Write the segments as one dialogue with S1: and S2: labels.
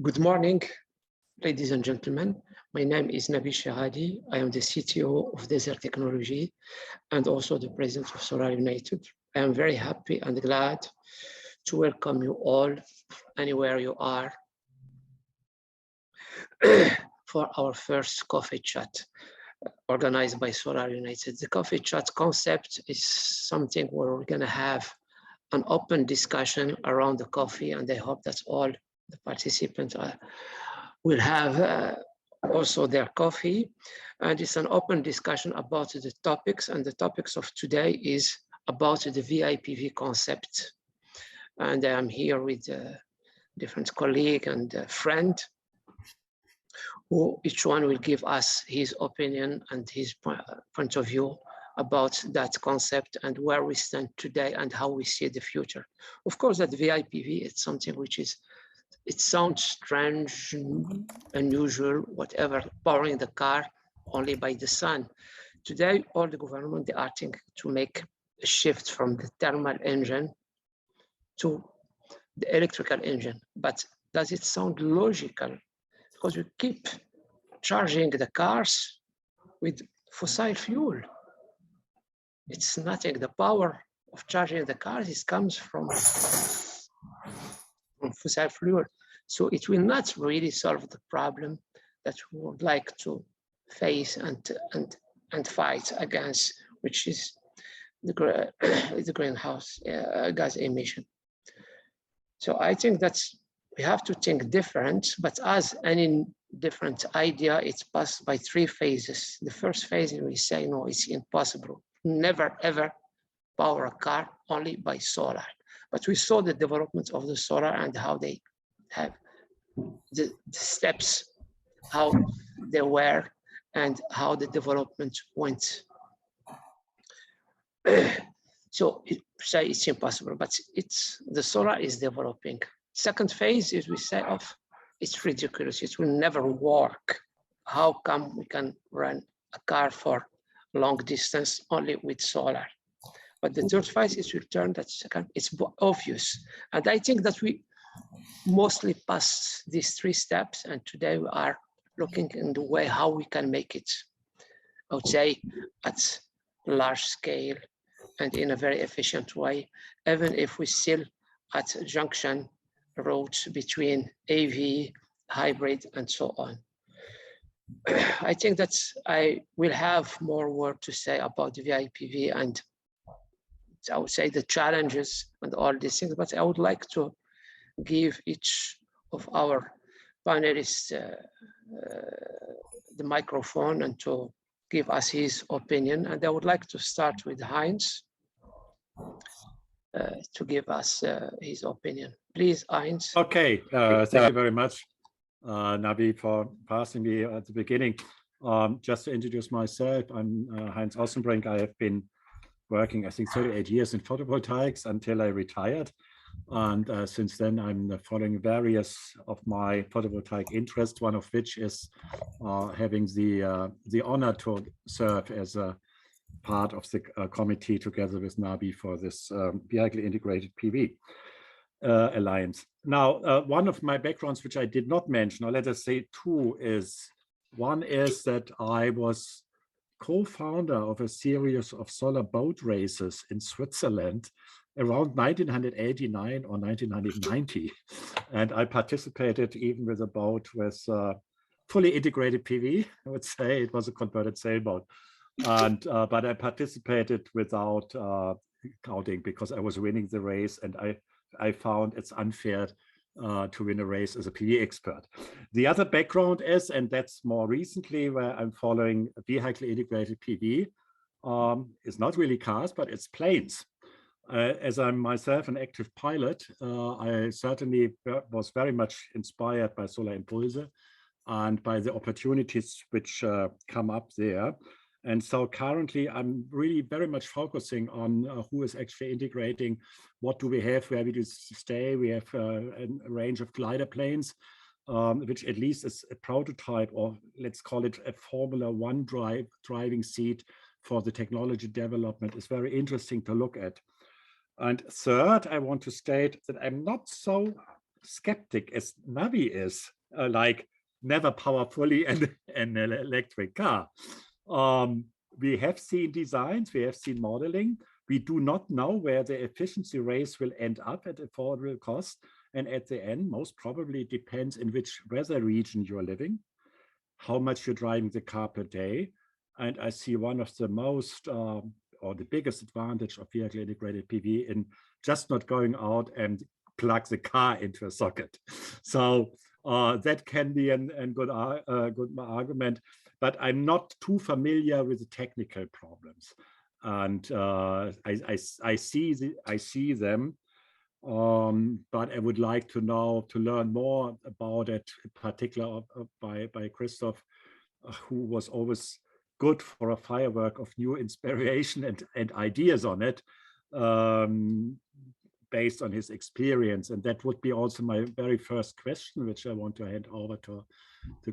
S1: Good morning, ladies and gentlemen. My name is Nabih Cherradi. I am the CTO of Desert Technology and also the president of SOLARUNITED. I am very happy and glad to welcome you all, anywhere you are, for our first coffee chat organized by SOLARUNITED. The coffee chat concept is something where we're going to have an open discussion around the coffee, and I hope that all the participants will have also their coffee. And it's an open discussion about the topics, and the topics of today is about the VIPV concept. And I'm here with a different colleague and a friend, who each one will give us his opinion and his point of view about that concept and where we stand today and how we see the future. Of course, that VIPV is something which is, it sounds strange, unusual, whatever, powering the car only by the sun. Today, all the government, they are thinking to make a shift from the thermal engine to the electrical engine. But does it sound logical? Because we keep charging the cars with fossil fuel. It's nothing. The power of charging the cars comes from fossil fuel. So it will not really solve the problem that we would like to face and fight against, which is the greenhouse gas emission. So I think that's, we have to think different, but as any different idea, it's passed by 3 phases. The first phase, we say, no, it's impossible. Never, ever power a car only by solar. But we saw the development of the solar and how they have the steps, how they were, and how the development went. So say it's impossible, but the solar is developing. Second phase is we say, it's ridiculous, it will never work. How come we can run a car for long distance only with solar? But the third phase is we turn that second, it's obvious. And I think that we mostly passed these 3 steps, and today we are looking in the way how we can make it, I would say, at large scale and in a very efficient way, even if we still at a junction roads between AV, hybrid, and so on. I think that I will have more work to say about the VIPV and I would say the challenges and all these things, but I would like to give each of our panelists the microphone and to give us his opinion. And I would like to start with Heinz to give us his opinion. Please, Heinz.
S2: Okay, thank you very much, Nabih, for passing me at the beginning. Just to introduce myself, I'm Heinz Ossenbrink. I have been working, I think, 38 years in photovoltaics until I retired. And since then, I'm following various of my photovoltaic interests, one of which is having the honor to serve as a part of the committee together with Nabih for this vehicle integrated PV alliance. Now, one of my backgrounds, which I did not mention, or let us say 2, is one is that I was co-founder of a series of solar boat races in Switzerland around 1989 or 1990. And I participated even with a boat with fully integrated PV. I would say it was a converted sailboat. And but I participated without counting because I was winning the race, and I found it's unfair to win a race as a PV expert. The other background is, and that's more recently where I'm following vehicle integrated PV, it's not really cars, but it's planes. As I'm myself an active pilot, I certainly was very much inspired by Solar Impulse and by the opportunities which come up there. And so currently I'm really very much focusing on who is actually integrating, what do we have, where we do stay. We have a range of glider planes, which at least is a prototype, or let's call it a Formula 1 driving seat for the technology development. Is very interesting to look at. And third, I want to state that I'm not so skeptic as Nabih is, like never power fully an electric car. We have seen designs, we have seen modeling. We do not know where the efficiency race will end up at affordable cost. And at the end, most probably depends in which weather region you're living, how much you're driving the car per day. And I see one of the most, or the biggest advantage of vehicle integrated PV in just not going out and plug the car into a socket. So that can be a good argument, but I'm not too familiar with the technical problems. And I see them, but I would like to learn more about it, in particular by Christophe, who was always good for a firework of new inspiration and ideas on it, based on his experience. And that would be also my very first question, which I want to hand over to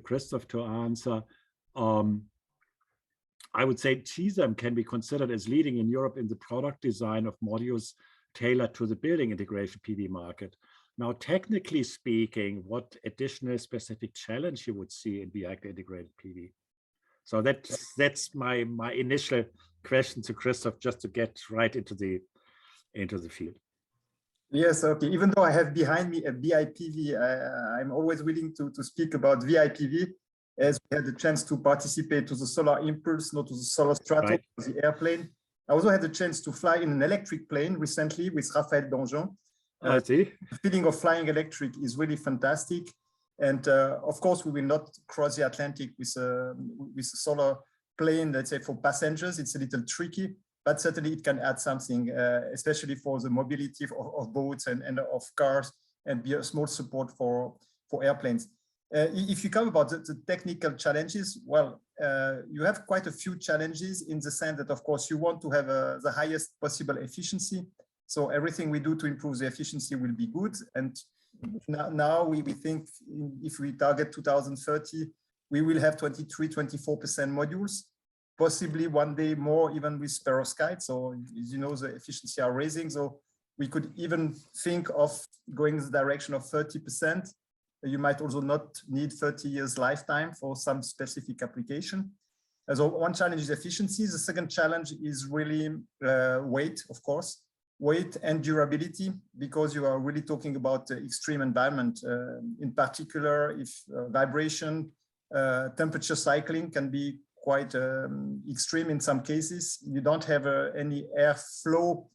S2: Christophe to answer. I would say CSEM can be considered as leading in Europe in the product design of modules tailored to the building integration PV market. Now, technically speaking, what additional specific challenge you would see in vehicle integrated PV? So that's my initial question to Christophe, just to get right into the field.
S3: Yes, okay. Even though I have behind me a VIPV, I'm always willing to speak about VIPV, as we had the chance to participate to the Solar Impulse, not to the Solar Strato,
S2: right,
S3: the airplane. I also had the chance to fly in an electric plane recently with Raphaël Donjon.
S2: I see.
S3: The feeling of flying electric is really fantastic. And of course, we will not cross the Atlantic with a solar plane, let's say for passengers. It's a little tricky, but certainly it can add something, especially for the mobility of boats and of cars, and be a small support for airplanes. If you come about the technical challenges, well, you have quite a few challenges in the sense that, of course, you want to have the highest possible efficiency. So everything we do to improve the efficiency will be good. And now we think if we target 2030, we will have 23–24% modules, possibly one day more even with perovskite. So as you know, the efficiency are raising. So we could even think of going in the direction of 30%. You might also not need 30 years lifetime for some specific application. So one challenge is efficiency. The second challenge is really weight, of course. Weight and durability, because you are really talking about extreme environment. In particular, if vibration, temperature cycling can be quite extreme in some cases. You don't have any airflow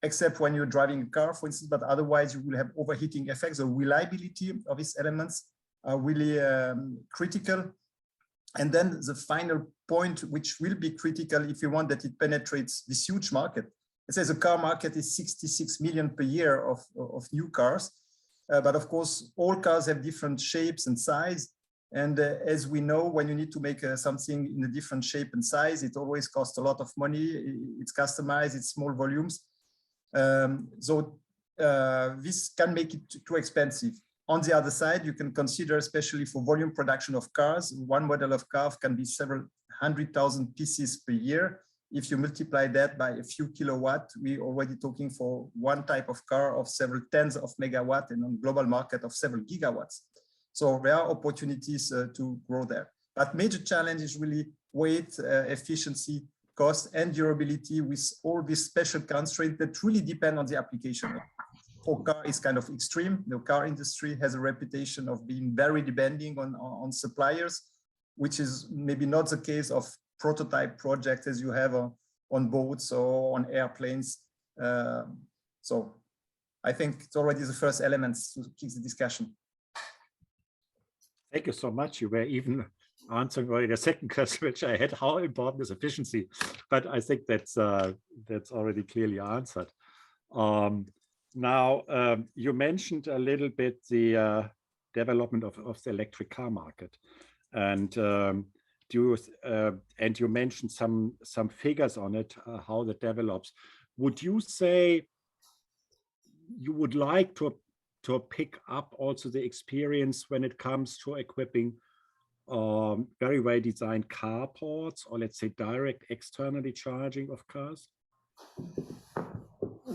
S3: except when you're driving a car, for instance, but otherwise you will have overheating effects. The reliability of these elements are really critical. And then the final point, which will be critical if you want that it penetrates this huge market. It says the car market is 66 million per year of new cars. But of course, all cars have different shapes and size. And as we know, when you need to make something in a different shape and size, it always costs a lot of money. It's customized, it's small volumes. This can make it too expensive. On the other side, you can consider, especially for volume production of cars, one model of car can be several 100,000 pieces per year. If you multiply that by a few kilowatt, we're already talking for one type of car of several tens of megawatt and on global market of several gigawatts. So there are opportunities to grow there. But major challenge is really weight, efficiency, cost, and durability with all these special constraints that really depend on the application. For car is kind of extreme. The car industry has a reputation of being very demanding on suppliers, which is maybe not the case of prototype projects as you have on boats or on airplanes. So I think it's already the first elements to keep the discussion.
S2: Thank you so much. You were even answering already the second question, which I had, how important is efficiency? But I think that's already clearly answered. Now, you mentioned a little bit the development of the electric car market, and you mentioned some figures on it, how that develops. Would you say you would like to pick up also the experience when it comes to equipping very well designed carports, or let's say direct externally charging of cars?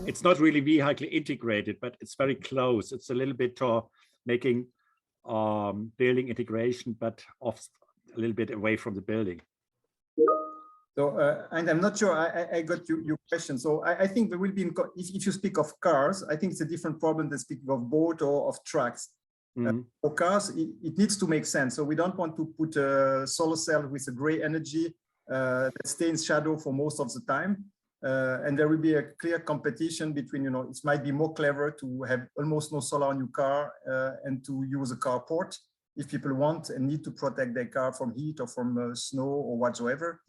S2: It's not really vehicle integrated, but it's very close. It's a little bit making building integration, but off a little bit away from the building.
S3: So, and I'm not sure I got your question. So I think there will be, if you speak of cars, I think it's a different problem than speaking of boat or of trucks. For cars, it needs to make sense. So we don't want to put a solar cell with a gray energy that stays in shadow for most of the time. And there will be a clear competition between, it might be more clever to have almost no solar on your car and to use a carport if people want and need to protect their car from heat or from snow or whatsoever.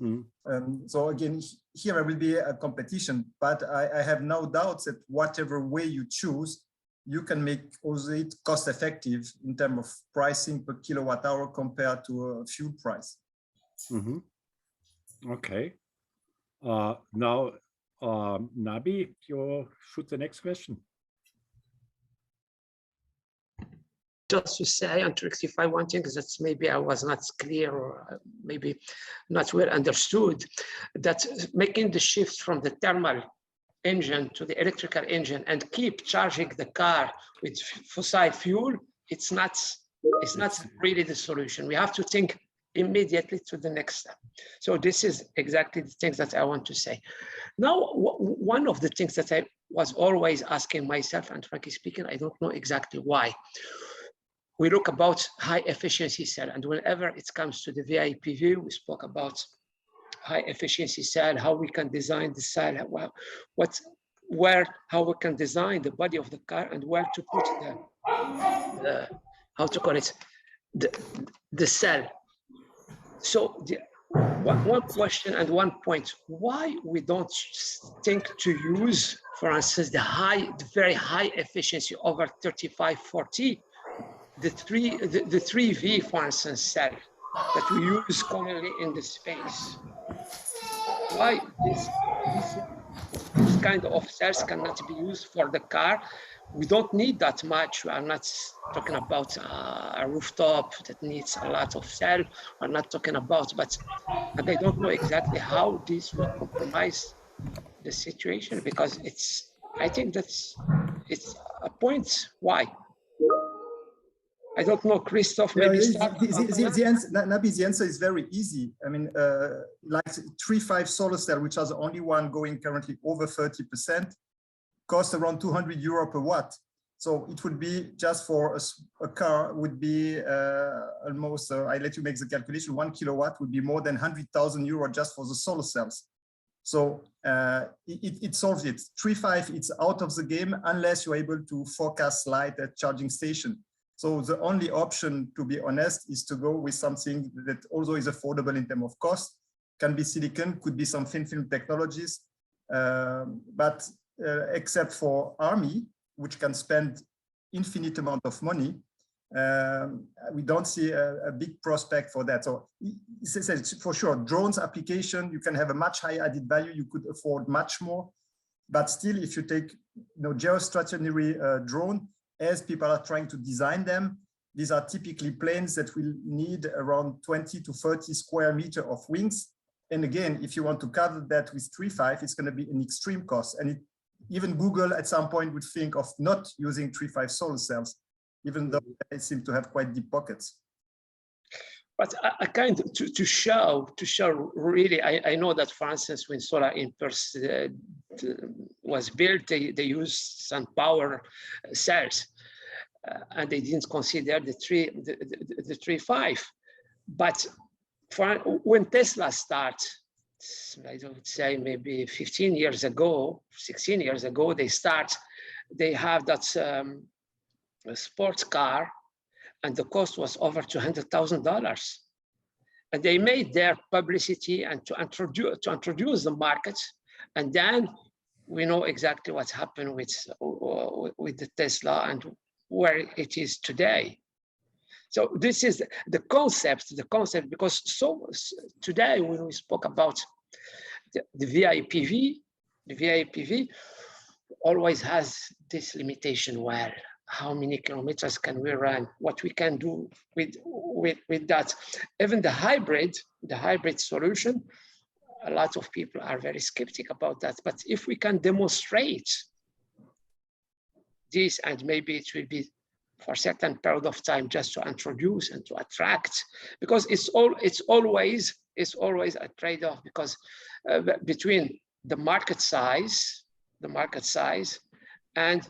S3: So again, here there will be a competition, but I have no doubts that whatever way you choose, you can make also it cost effective in terms of pricing per kilowatt hour compared to a fuel price.
S2: Okay. Now, Nabih, you shoot the next question.
S1: Just to say and to rectify one thing that maybe I was not clear or maybe not well understood, that making the shift from the thermal engine to the electrical engine and keep charging the car with fossil fuel, it's not really the solution. We have to think immediately to the next step. So this is exactly the things that I want to say. Now, one of the things that I was always asking myself, and frankly speaking, I don't know exactly why. We look about high efficiency cell, and whenever it comes to the VIPV, we spoke about high efficiency cell, how we can design the cell, how we can design the body of the car, and where to put the cell. So one question and one point: why we don't think to use, for instance, the very high efficiency over 3540? The 3V, for instance, cell that we use commonly in the space. Why this kind of cells cannot be used for the car? We don't need that much. We are not talking about a rooftop that needs a lot of cell. We're not talking about, and I don't know exactly how this will compromise the situation, because I think it's a point why. I don't know, Christophe, maybe
S3: Nabih, the answer is very easy. I mean, like 3.5 solar cell, which are the only one going currently over 30%, cost around 200 euro per watt. So it would be just for a car would be almost, I let you make the calculation, 1 kilowatt would be more than 100,000 euro just for the solar cells. So it solves it. 3.5, it's out of the game unless you're able to forecast light at charging station. So the only option, to be honest, is to go with something that also is affordable in terms of cost. Can be silicon, could be some thin film technologies, but except for Army, which can spend infinite amount of money, we don't see a big prospect for that. So for sure, drones application, you can have a much higher added value. You could afford much more, but still, if you take geostationary drone, as people are trying to design them, these are typically planes that will need around 20 to 30 square meters of wings. And again, if you want to cover that with 3.5, it's going to be an extreme cost. And even Google at some point would think of not using 3.5 solar cells, even though they seem to have quite deep pockets.
S1: But I kind of to show really, I know that, for instance, when Solar Impulse was built, they used some power cells, and they didn't consider the 3.5. But when Tesla started, I would say maybe 15 years ago, 16 years ago, they have that sports car, and the cost was over $200,000. And they made their publicity and to introduce the market. And then we know exactly what's happened with the Tesla and where it is today. So this is the concept, because today when we spoke about the VIPV, the VIPV always has this limitation where how many kilometers can we run, what we can do with that. Even the hybrid solution, a lot of people are very skeptical about that. But if we can demonstrate this, and maybe it will be for a certain period of time just to introduce and to attract, because it's always a trade-off, because between the market size and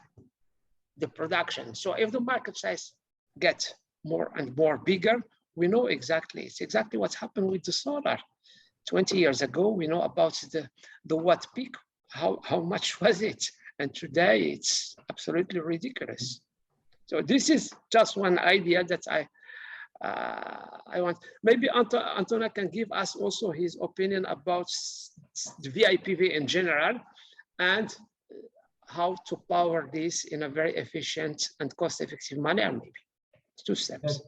S1: the production. So if the market size gets more and more bigger, we know it's exactly what's happened with the solar. 20 years ago, we know about the watt peak, how much was it? And today it's absolutely ridiculous. So this is just one idea that I want. Maybe Antonio can give us also his opinion about the VIPV in general and how to power this in a very efficient and cost-effective manner, maybe. 2 steps.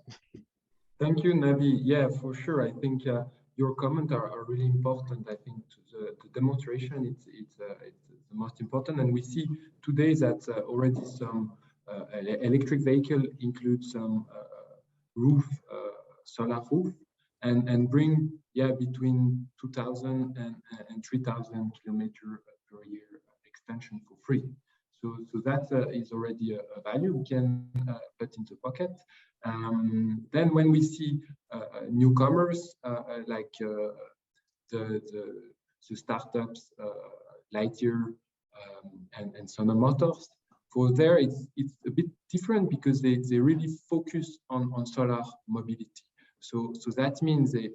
S4: Thank you, Nabih. Yeah, for sure. I think your comments are really important. I think the demonstration, it's the most important. And we see today that already some electric vehicle include some roof, solar roof, and bring between 2,000 and 3,000 kilometers per year extension for free. So that is already a value we can put into pocket. Then when we see newcomers like the startups, Lightyear and Sono Motors, for there it's a bit different because they really focus on solar mobility. So that means they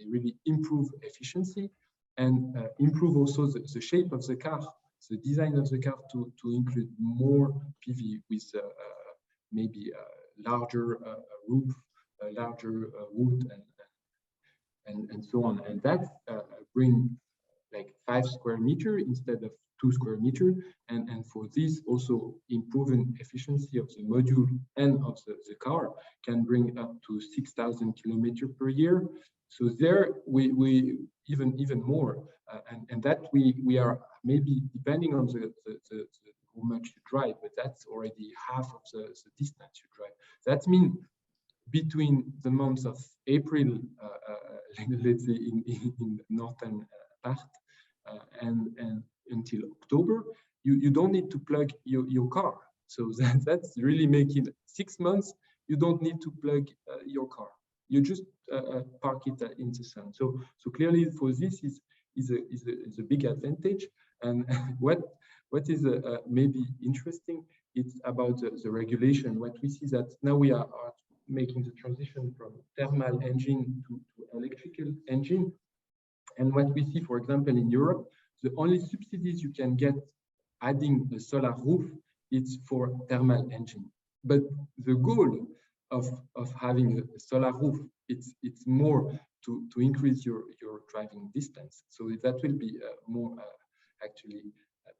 S4: really improve efficiency and improve also the shape of the car, the design of the car to include more PV with maybe a larger roof, a larger wood, and so on. And that bring like 5 square meters instead of 2 square meters. And for this, also improving efficiency of the module and of the car can bring up to 6,000 kilometers per year. So there we even more, and that we are maybe depending on the how much you drive, but that's already half of the distance you drive. That means between the months of April, let's say in northern part, and until October, you don't need to plug your car. So that's really making 6 months. You don't need to plug your car. You just park it in the sun. So clearly for this is a big advantage. And what is maybe interesting, it's about the regulation. What we see that now we are making the transition from thermal engine to electrical engine. And what we see, for example, in Europe, the only subsidies you can get adding a solar roof, it's for thermal engine. But the goal of having a solar roof, it's more to increase your driving distance. So that will be more actually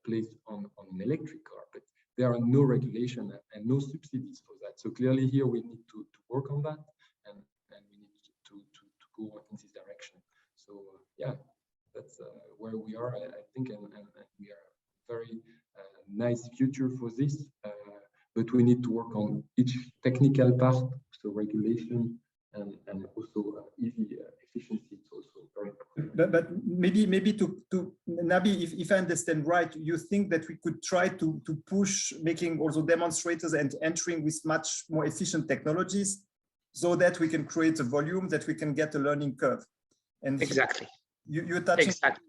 S4: placed on an electric car. But there are no regulation and no subsidies for that. So clearly here we need to work on that, and we need to go in this direction. So yeah, that's where we are, I think, and we are very nice future for this. But we need to work on each technical part, so regulation and also EV efficiency is also very important.
S3: But maybe to Nabih, if I understand right, you think that we could try to push making also demonstrators and entering with much more efficient technologies, so that we can create a volume, that we can get a learning curve. And
S1: exactly.
S3: You're touching, exactly,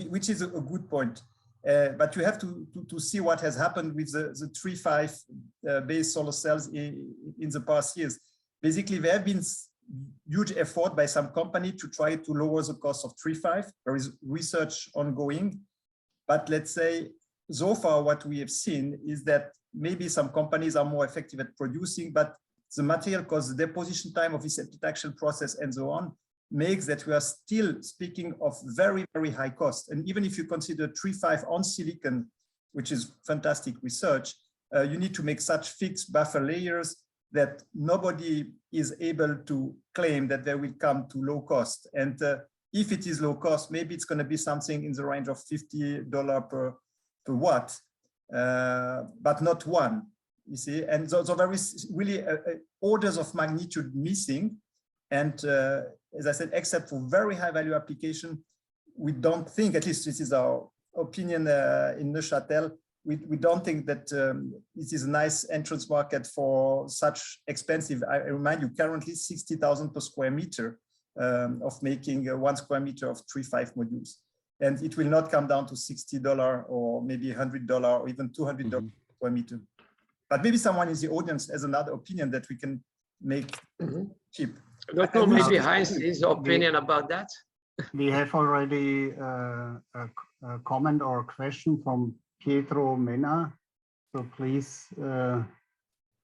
S3: which is a good point. But you have to see what has happened with the 3.5 base solar cells in the past years. Basically, there have been huge effort by some company to try to lower the cost of 3.5. There is research ongoing, but let's say so far what we have seen is that maybe some companies are more effective at producing, but the material cost, the deposition time of this epitaxial process, and so on, makes that we are still speaking of very, very high cost. And even if you consider 3.5 on silicon, which is fantastic research, you need to make such fixed buffer layers that nobody is able to claim that they will come to low cost. And if it is low cost, maybe it's going to be something in the range of $50 per watt, but not one, you see. And so there is really orders of magnitude missing. And as I said, except for very high value application, we don't think, at least this is our opinion in Neuchâtel, we don't think that it is a nice entrance market for such expensive. I remind you, currently 60,000 per square meter of making 1 square meter of 3.5 modules. And it will not come down to $60 or maybe $100 or even $200 per square meter. But maybe someone in the audience has another opinion that we can make cheap.
S1: I don't know, maybe Heinz, his opinion about that.
S5: We have already a comment or a question from Pietro Mena. So please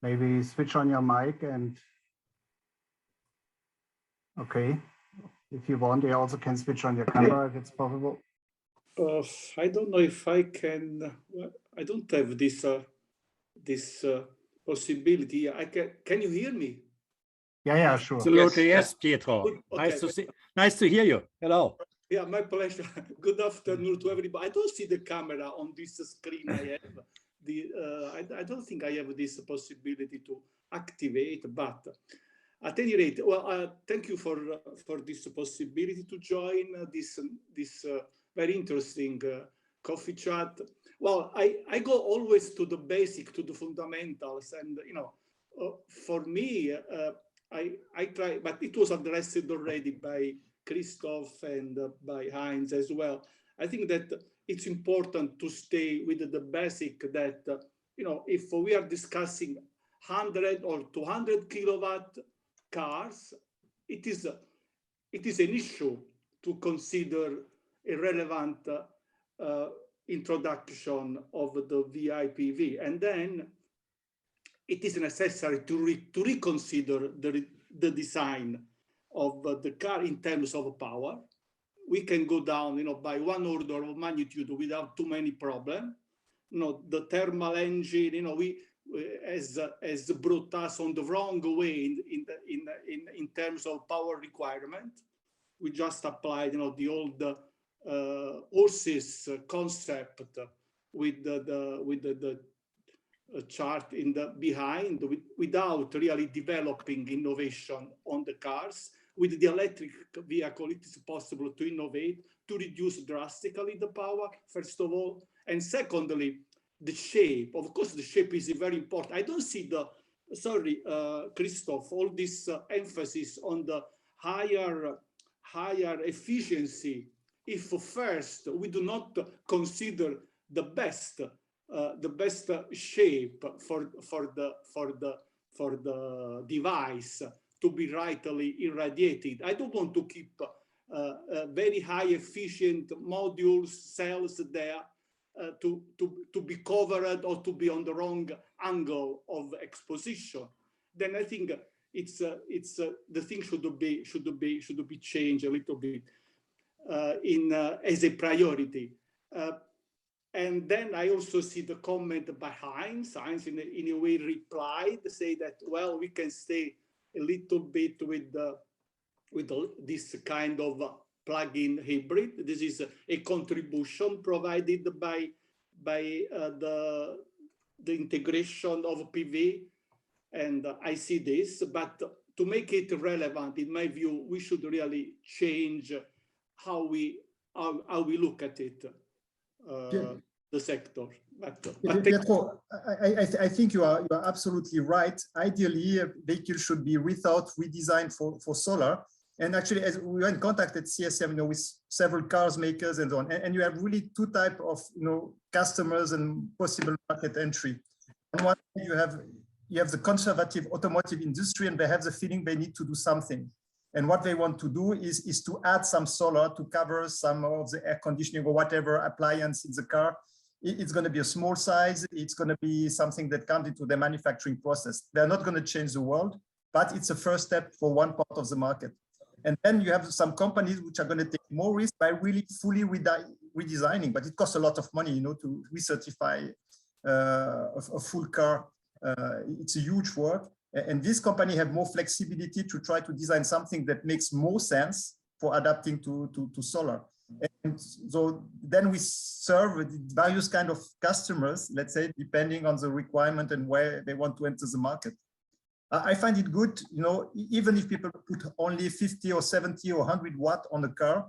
S5: maybe switch on your mic and okay. If you want, you also can switch on your camera if it's possible.
S6: I don't know if I can. I don't have this this possibility. I can you hear me?
S5: Yeah, sure.
S2: Absolutely, yes, Pietro.
S6: Okay.
S2: Nice to hear you. Hello.
S6: Yeah, my pleasure. Good afternoon to everybody. I don't see the camera on this screen. I have I don't think I have this possibility to activate, but at any rate, well, thank you for this possibility to join this very interesting coffee chat. Well, I go always to the basic, to the fundamentals, and you know, for me, I try, but it was addressed already by Christophe and by Heinz as well. I think that it's important to stay with the basic that, you know, if we are discussing 100 or 200 kilowatt cars, it is an issue to consider a relevant introduction of the VIPV, and then it is necessary to reconsider the design of the car in terms of power. We can go down, you know, by one order of magnitude without too many problems. You know, the thermal engine, you know, has brought us on the wrong way in terms of power requirement. We just applied, you know, the old horses concept with the chart in the behind, without really developing innovation on the cars. With the electric vehicle, it is possible to innovate, to reduce drastically the power, first of all. And secondly, the shape. Of course, the shape is very important. I don't see Christophe, all this emphasis on the higher efficiency if first we do not consider the best shape for the device to be rightly irradiated. I don't want to keep very high efficient modules, cells there to be covered or to be on the wrong angle of exposition. Then I think the thing should be changed a little bit as a priority. And then I also see the comment by Heinz. Heinz in a way replied, say that, well, we can stay a little bit with this kind of plug-in hybrid. This is a contribution provided by the integration of PV, and I see this. But to make it relevant, in my view, we should really change how we look at it. The sector.
S3: Pietro, I think you are absolutely right. Ideally, a vehicle should be without redesign for solar. And actually, as we were in contact at CSEM, with several cars makers and so on, and you have really two types of customers and possible market entry. On one hand, you have the conservative automotive industry, and they have the feeling they need to do something. And what they want to do is to add some solar to cover some of the air conditioning or whatever appliance in the car. It's going to be a small size. It's going to be something that comes into the manufacturing process. They're not going to change the world, but it's a first step for one part of the market. And then you have some companies which are going to take more risk by really fully redesigning, but it costs a lot of money, to recertify a full car. It's a huge work. And this company have more flexibility to try to design something that makes more sense for adapting to solar. And so then we serve various kind of customers, let's say, depending on the requirement and where they want to enter the market. I find it good, even if people put only 50 or 70 or 100 watt on the car,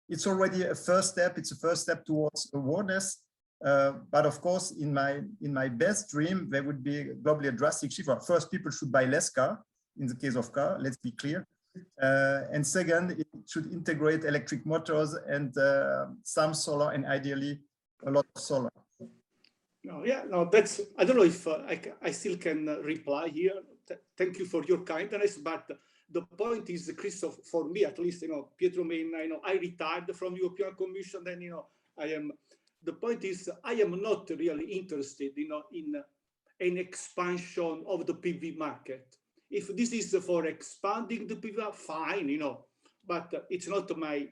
S3: it's already a first step. It's a first step towards awareness. But of course, in my best dream, there would be globally a drastic shift. First, people should buy less car. In the case of car, let's be clear. And second, it should integrate electric motors and some solar, and ideally a lot of solar.
S6: No, yeah, no, that's, I don't know if I still can reply here. Thank you for your kindness, but the point is, Christophe, for me at least, Pietro Mena, I retired from European Commission, then, the point is, I am not really interested, in an expansion of the PV market. If this is for expanding the PV, fine, but it's not my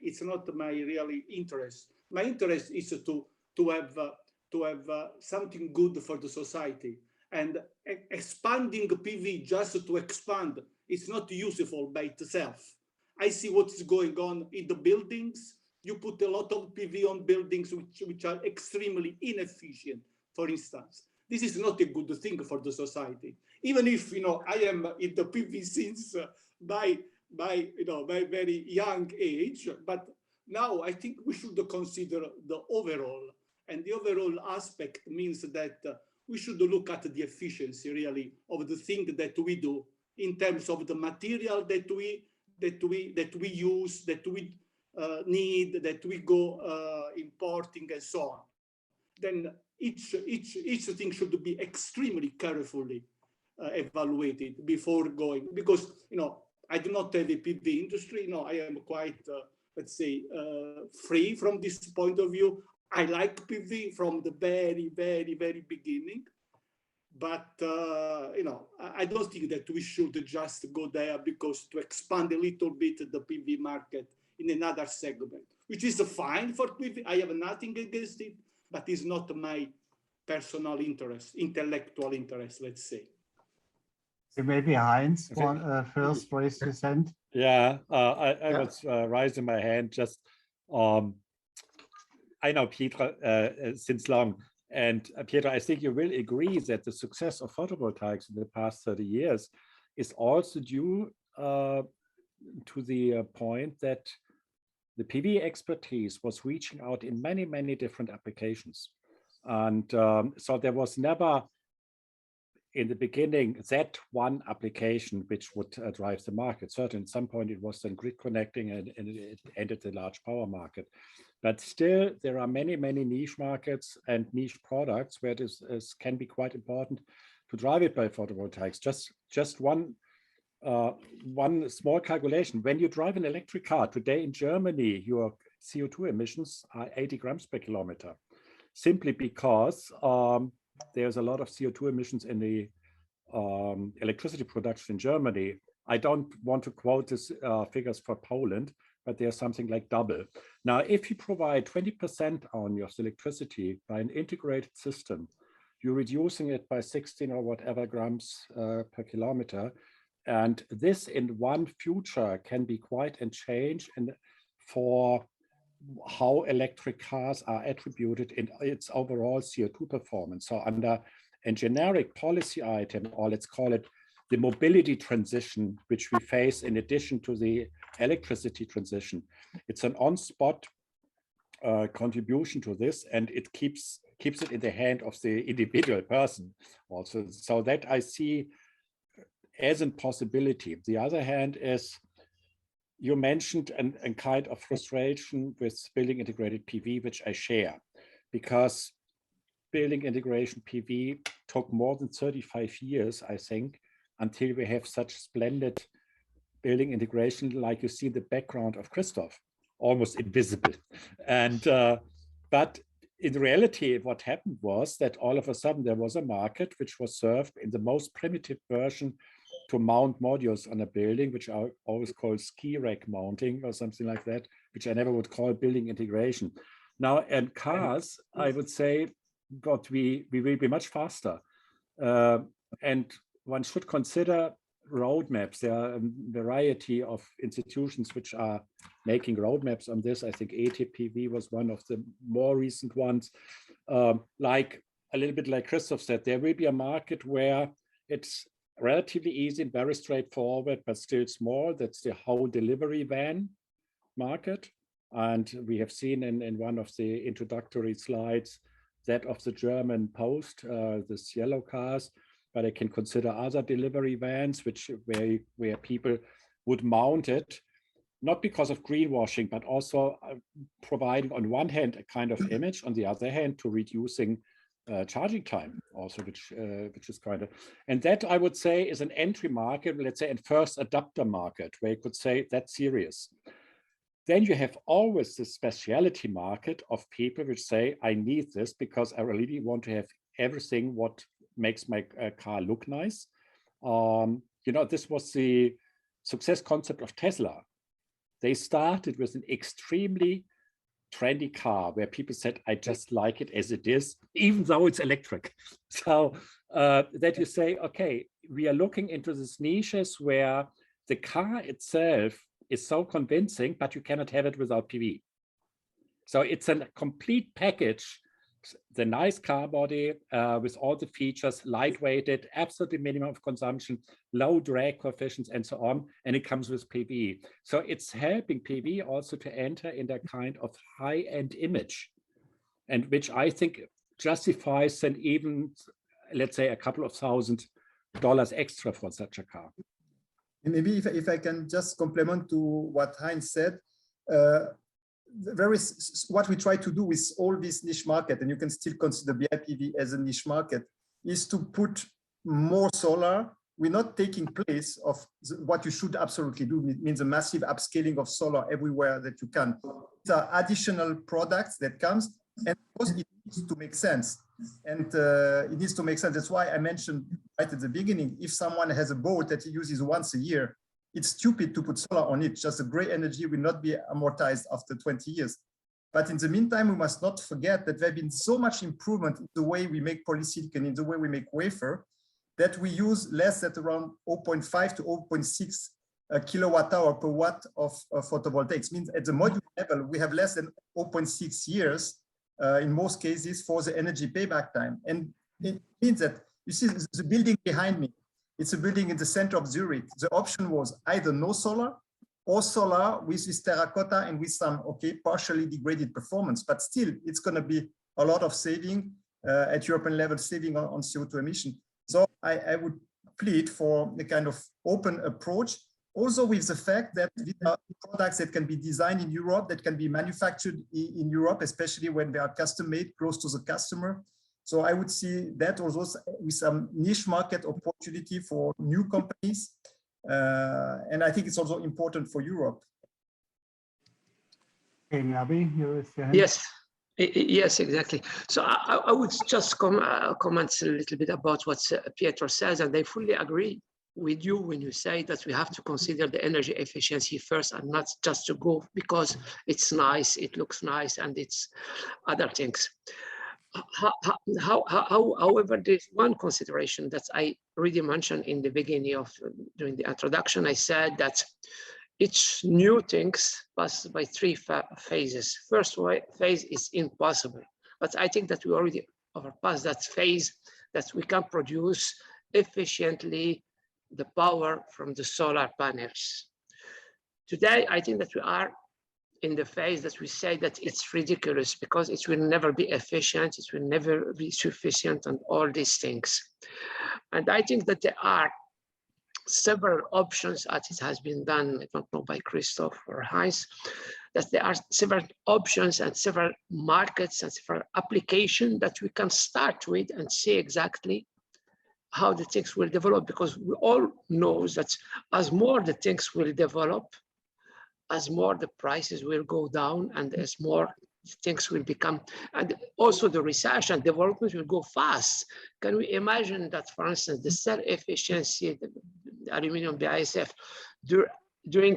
S6: really interest. My interest is to have something good for the society, and expanding PV just to expand, it's not useful by itself. I see what's going on in the buildings. You put a lot of PV on buildings which are extremely inefficient, for instance. This is not a good thing for the society. Even if, I am in the PV since by very young age, but now I think we should consider the overall. And the overall aspect means that we should look at the efficiency really of the thing that we do in terms of the material that we use, that we need, that we go importing and so on. Then each thing should be extremely carefully evaluated before going, because I do not have a PV industry. I am quite let's say free from this point of view. I like PV from the very, very, very beginning, but I don't think that we should just go there because to expand a little bit the PV market in another segment, which is fine for PV. I have nothing against it, but it's not my personal interest, intellectual interest, let's say.
S5: So maybe Heinz first raised his hand.
S2: Yeah, I was raising my hand just. I know Pietro since long, and Pietro, I think you will agree that the success of photovoltaics in the past 30 years is also due to the point that the PV expertise was reaching out in many, many different applications. And so there was never, in the beginning, that one application which would drive the market. Certainly, at some point, it was then grid connecting and it entered the large power market. But still, there are many, many niche markets and niche products where this can be quite important to drive it by photovoltaics. Just one small calculation. When you drive an electric car today in Germany, your CO2 emissions are 80 grams per kilometer, simply because there's a lot of CO2 emissions in the electricity production in Germany. I don't want to quote these figures for Poland, but there's something like double. Now, if you provide 20% on your electricity by an integrated system, you're reducing it by 16 or whatever grams per kilometer. And this in one future can be quite a change for how electric cars are attributed in its overall CO2 performance. So under a generic policy item, or let's call it the mobility transition, which we face in addition to the electricity transition, it's an on-spot contribution to this, and it keeps it in the hand of the individual person also. So that I see as a possibility. The other hand is, you mentioned a kind of frustration with building integrated PV, which I share, because building integration PV took more than 35 years, I think, until we have such splendid building integration, like you see the background of Christophe, almost invisible. And but in reality, what happened was that all of a sudden there was a market which was served in the most primitive version to mount modules on a building, which I always call ski rack mounting or something like that, which I never would call building integration. Now, in cars, I would say, but we will be much faster. And one should consider roadmaps. There are a variety of institutions which are making roadmaps on this. I think ATPV was one of the more recent ones. Like a little bit like Christophe said, there will be a market where it's relatively easy and very straightforward, but still small. That's the whole delivery van market. And we have seen in one of the introductory slides that of the German Post, this yellow cars, but I can consider other delivery vans, where people would mount it, not because of greenwashing, but also providing on one hand a kind of image, on the other hand to reducing charging time also, which is kind of, and that I would say is an entry market, let's say, and first adapter market, where you could say that's serious. Then you have always this specialty market of people which say, I need this because I really want to have everything what makes my car look nice. You know, this was the success concept of Tesla. They started with an extremely trendy car where people said, I just like it as it is, even though it's electric. So that you say, okay, we are looking into these niches where the car itself is so convincing, but you cannot have it without PV. So it's a complete package, the nice car body with all the features, lightweighted, absolutely minimum of consumption, low drag coefficients, and so on, and it comes with PV. So it's helping PV also to enter in that kind of high-end image, and which I think justifies then even, let's say, a couple of $1,000 extra for such a car.
S3: Maybe if I can just complement to what Heinz said, what we try to do with all this niche market, and you can still consider VIPV as a niche market, is to put more solar. We're not taking place of what you should absolutely do. It means a massive upscaling of solar everywhere that you can. There are additional products that comes, and of course it needs to make sense. And it needs to make sense. That's why I mentioned right at the beginning, if someone has a boat that he uses once a year, it's stupid to put solar on it. Just the gray energy will not be amortized after 20 years. But in the meantime, we must not forget that there has been so much improvement in the way we make polysilicon, in the way we make wafer, that we use less than around 0.5 to 0.6 kilowatt hour per watt of photovoltaics. Means at the module level, we have less than 0.6 years in most cases for the energy payback time. And it means that, you see the building behind me, it's a building in the center of Zurich. The option was either no solar or solar with this terracotta and with some, okay, partially degraded performance, but still it's going to be a lot of saving at European level, saving on CO2 emission. So I would plead for a kind of open approach, also with the fact that these are products that can be designed in Europe, that can be manufactured in Europe, especially when they are custom made close to the customer. So I would see that also with some niche market opportunity for new companies. And I think it's also important for Europe.
S5: Okay, Nabih, you raised your hand.
S1: Yes, exactly. So I would just comment a little bit about what Pietro says, and I fully agree with you when you say that we have to consider the energy efficiency first and not just to go because it's nice, it looks nice, and it's other things. However, there's one consideration that I already mentioned in the beginning of during the introduction. I said that each new things passes by three phases. First phase is impossible, but I think that we already overpassed that phase, that we can produce efficiently the power from the solar panels. Today, I think that we are in the phase that we say that it's ridiculous because it will never be efficient, it will never be sufficient, and all these things. And I think that there are several options, as it has been done, I don't know, by Christophe or Heinz, that there are several options and several markets and several applications that we can start with and see exactly how the things will develop, because we all know that as more the things will develop, as more the prices will go down, and as more things will become, and also the research and development will go fast. Can we imagine that, for instance, the cell efficiency, the aluminum BASF,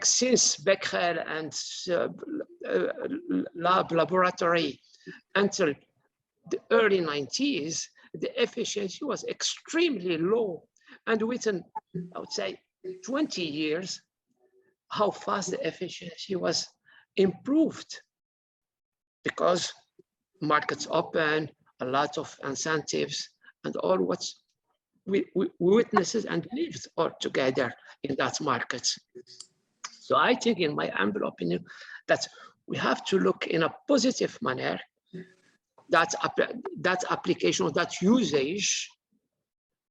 S1: since Becquerel and laboratory until the early 90s, the efficiency was extremely low. And within, I would say, 20 years, how fast the efficiency was improved, because markets open, a lot of incentives, and all what we witnessed and lived all together in that market. So I think, in my humble opinion, that we have to look in a positive manner that application, or that usage,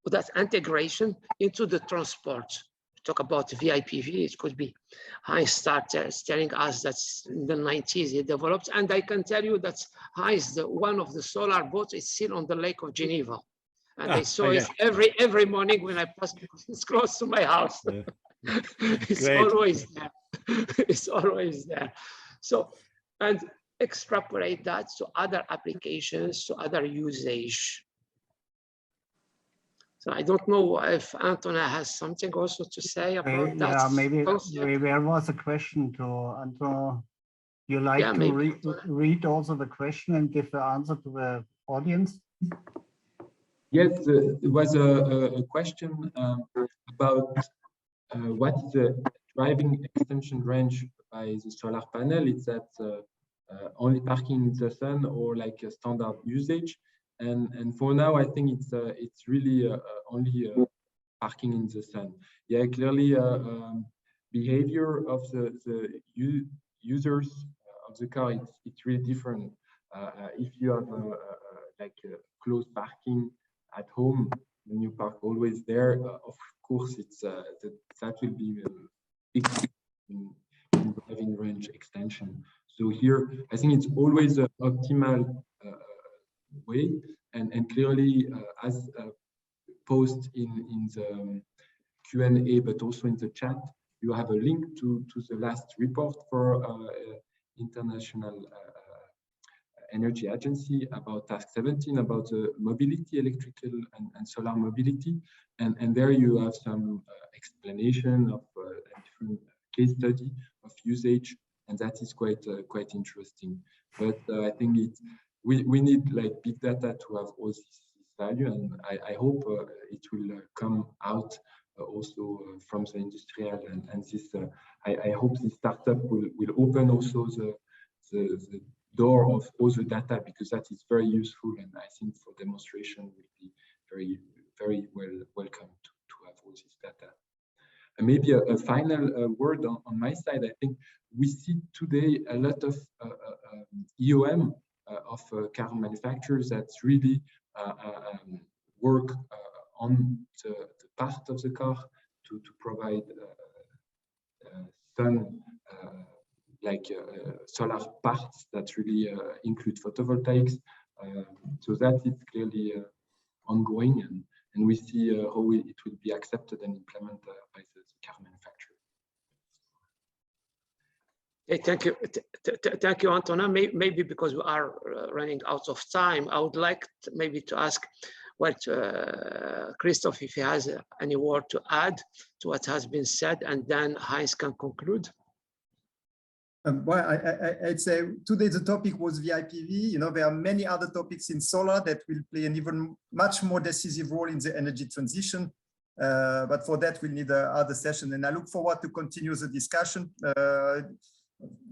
S1: or that integration into the transport. Talk about VIPV, it could be Heinz started telling us that in the 90s it developed, and I can tell you that Heinz, one of the solar boats, is still on the Lake of Geneva, and I saw it every morning when I pass, because it's close to my house.
S2: Yeah.
S1: It's
S2: Great.
S1: always there. It's always there. So, and extrapolate that to other applications, to other usage. So I don't know if Antonin has something also to say about that.
S5: Yeah, maybe
S1: concept.
S5: there was a question to Anton. You like
S1: Yeah,
S5: to read also the question and give the answer to the audience?
S4: Yes, there was a question about what is the driving extension range by the solar panel. It's that only parking in the sun or like a standard usage. And for now, I think it's really only parking in the sun. Yeah, clearly behavior of the users of the car, it's really different. If you have like close parking at home, when you park always there, of course, it's that will be big in driving range extension. So here, I think it's always an optimal way, and clearly as posted in the Q&A, but also in the chat, you have a link to the last report for International Energy Agency about task 17 about mobility, electrical and solar mobility, and there you have some explanation of a different case study of usage, and that is quite interesting. But I think we need like big data to have all this value, and I hope it will come out also from the industrial, and this I hope this startup will open also the door of all the data, because that is very useful, and I think for demonstration will be very welcome to have all this data. And maybe a final word on my side. I think we see today a lot of EOM of car manufacturers that really work on the part of the car to provide sun like solar parts that really include photovoltaics. So that is clearly ongoing, and we see how it will be accepted and implemented by the car manufacturer.
S1: Thank you, Antonin. Maybe because we are running out of time, I would like maybe to ask what Christophe, if he has any word to add to what has been said, and then Heinz can conclude.
S3: Well, I'd say today the topic was VIPV. You know, there are many other topics in solar that will play an even much more decisive role in the energy transition. But for that, we'll need other session, and I look forward to continue the discussion.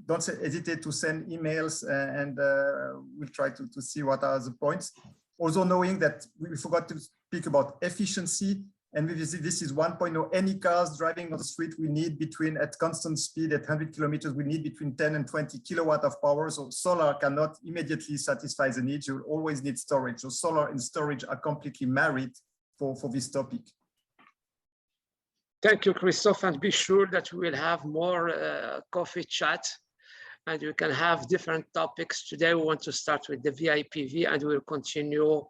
S3: Don't hesitate to send emails, and we'll try to see what are the points. Also knowing that we forgot to speak about efficiency, and this is 1.0. Any cars driving on the street, we need between, at constant speed, at 100 kilometers, we need between 10 and 20 kilowatt of power. So solar cannot immediately satisfy the needs. You always need storage. So solar and storage are completely married for this topic.
S1: Thank you, Christophe, and be sure that we will have more coffee chat, and we can have different topics. Today we want to start with the VIPV, and we will continue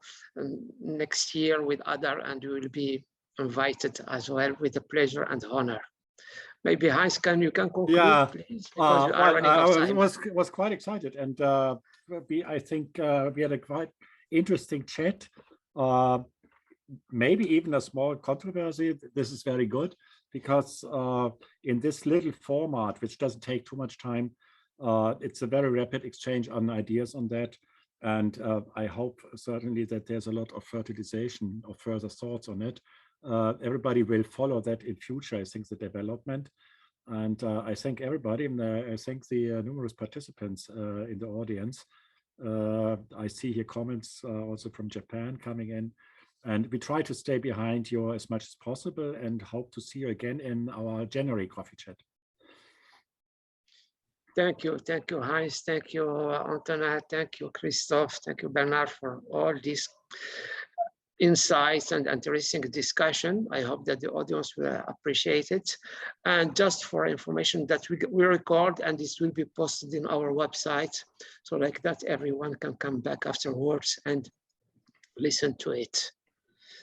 S1: next year with other, and we will be invited as well with the pleasure and honor. Maybe Heinz, you can conclude, please, because we are running out of time.
S2: I was quite excited, and I think we had a quite interesting chat. Maybe even a small controversy. This is very good, because in this little format, which doesn't take too much time, it's a very rapid exchange on ideas on that. And I hope certainly that there's a lot of fertilization of further thoughts on it. Everybody will follow that in future, I think, the development. And I thank everybody, and I thank the numerous participants in the audience. I see here comments also from Japan coming in. And we try to stay behind you as much as possible, and hope to see you again in our January coffee chat.
S1: Thank you, Heinz. Thank you, Antonin. Thank you, Christophe. Thank you, Bernard, for all these insights and interesting discussion. I hope that the audience will appreciate it. And just for information that we record, and this will be posted in our website, so like that everyone can come back afterwards and listen to it.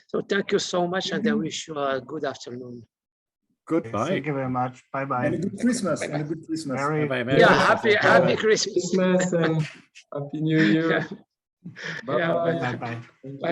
S1: So thank you so much, and I wish you a good afternoon.
S2: Goodbye.
S5: Thank you very much. Bye-bye.
S3: And a good Christmas. And a good Christmas.
S2: Bye-bye.
S1: Yeah, happy Christmas.
S4: Christmas and Happy New Year.
S1: Yeah.
S4: Bye-bye.
S5: Bye-bye.